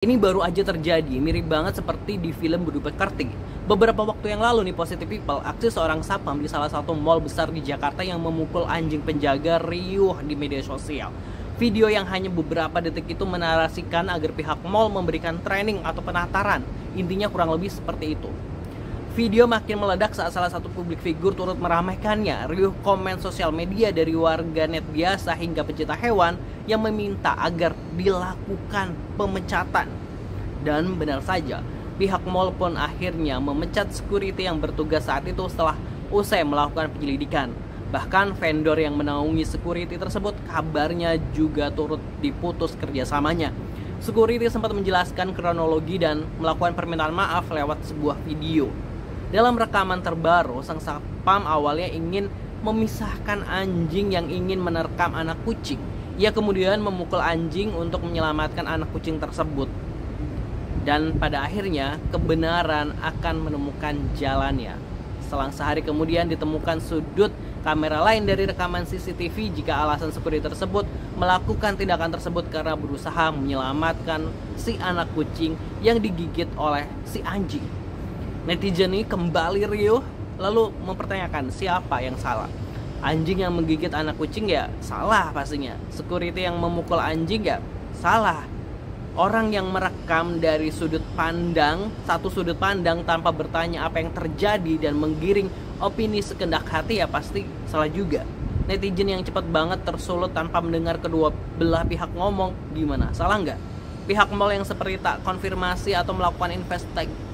Ini baru aja terjadi, mirip banget seperti di film Berdupe Karting. Beberapa waktu yang lalu nih, Positive People, aksi seorang satpam di salah satu mall besar di Jakarta yang memukul anjing penjaga riuh di media sosial. Video yang hanya beberapa detik itu menarasikan agar pihak mall memberikan training atau penataran. Intinya kurang lebih seperti itu. Video makin meledak saat salah satu publik figur turut meramaikannya. Riuh komen sosial media dari warganet biasa hingga pecinta hewan yang meminta agar dilakukan pemecatan. Dan benar saja, pihak mall pun akhirnya memecat security yang bertugas saat itu setelah usai melakukan penyelidikan. Bahkan vendor yang menaungi security tersebut kabarnya juga turut diputus kerjasamanya. Security sempat menjelaskan kronologi dan melakukan permintaan maaf lewat sebuah video. Dalam rekaman terbaru, sang satpam awalnya ingin memisahkan anjing yang ingin menerkam anak kucing. Ia kemudian memukul anjing untuk menyelamatkan anak kucing tersebut. Dan pada akhirnya, kebenaran akan menemukan jalannya. Selang sehari kemudian ditemukan sudut kamera lain dari rekaman CCTV jika alasan security tersebut melakukan tindakan tersebut karena berusaha menyelamatkan si anak kucing yang digigit oleh si anjing. Netizen ini kembali riuh lalu mempertanyakan siapa yang salah. Anjing yang menggigit anak kucing ya salah pastinya. Security yang memukul anjing ya salah. Orang yang merekam dari satu sudut pandang tanpa bertanya apa yang terjadi dan menggiring opini sekendak hati ya pasti salah juga. Netizen yang cepat banget tersulut tanpa mendengar kedua belah pihak ngomong, gimana? Salah nggak? Pihak mall yang seperti tak konfirmasi atau melakukan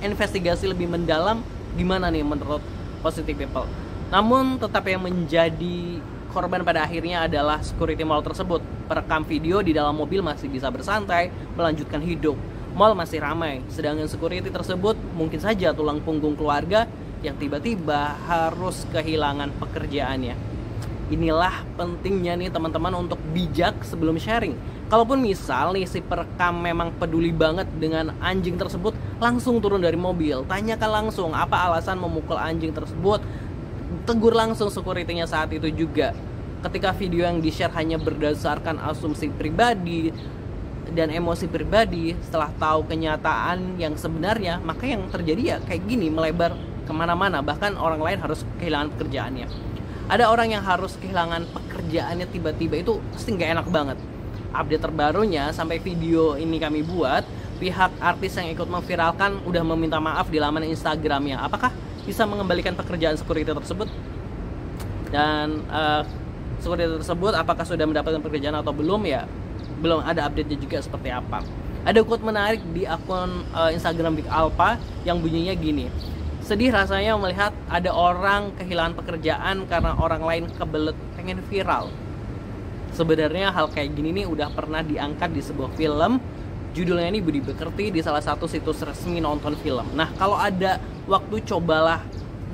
investigasi lebih mendalam, gimana nih menurut Positive People? Namun tetap yang menjadi korban pada akhirnya adalah security mall tersebut. Perekam video di dalam mobil masih bisa bersantai, melanjutkan hidup. Mall masih ramai, sedangkan security tersebut mungkin saja tulang punggung keluarga yang tiba-tiba harus kehilangan pekerjaannya. Inilah pentingnya nih teman-teman untuk bijak sebelum sharing. Kalaupun misal nih si perekam memang peduli banget dengan anjing tersebut, langsung turun dari mobil, tanyakan langsung apa alasan memukul anjing tersebut, tegur langsung security-nya saat itu juga. Ketika video yang di-share hanya berdasarkan asumsi pribadi dan emosi pribadi, setelah tahu kenyataan yang sebenarnya, maka yang terjadi ya kayak gini, melebar kemana-mana, bahkan orang lain harus kehilangan pekerjaannya. Ada orang yang harus kehilangan pekerjaannya tiba-tiba, itu pasti nggak enak banget. Update terbarunya sampai video ini kami buat, pihak artis yang ikut memviralkan udah meminta maaf di laman Instagramnya. Apakah bisa mengembalikan pekerjaan security tersebut? Dan security tersebut apakah sudah mendapatkan pekerjaan atau belum ya? Belum ada update-nya juga seperti apa. Ada quote menarik di akun Instagram Big Alpha yang bunyinya gini: sedih rasanya melihat ada orang kehilangan pekerjaan karena orang lain kebelet pengen viral. Sebenarnya hal kayak gini nih udah pernah diangkat di sebuah film. Judulnya ini Budi Pekerti di salah satu situs resmi nonton film. Nah, kalau ada waktu cobalah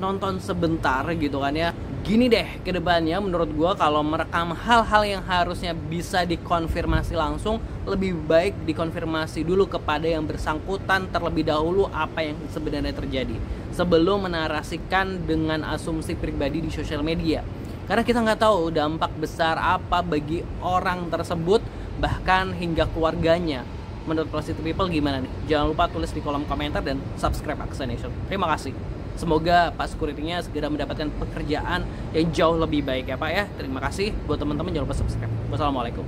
nonton sebentar gitu kan ya. Gini deh ke depannya, menurut gue kalau merekam hal-hal yang harusnya bisa dikonfirmasi langsung, lebih baik dikonfirmasi dulu kepada yang bersangkutan terlebih dahulu apa yang sebenarnya terjadi, sebelum menarasikan dengan asumsi pribadi di sosial media. Karena kita nggak tahu dampak besar apa bagi orang tersebut, bahkan hingga keluarganya. Menurut Positive People gimana nih? Jangan lupa tulis di kolom komentar dan subscribe Aksenation. Terima kasih. Semoga Pak Security-nya segera mendapatkan pekerjaan yang jauh lebih baik ya Pak ya. Terima kasih buat teman-teman, jangan lupa subscribe. Wassalamualaikum.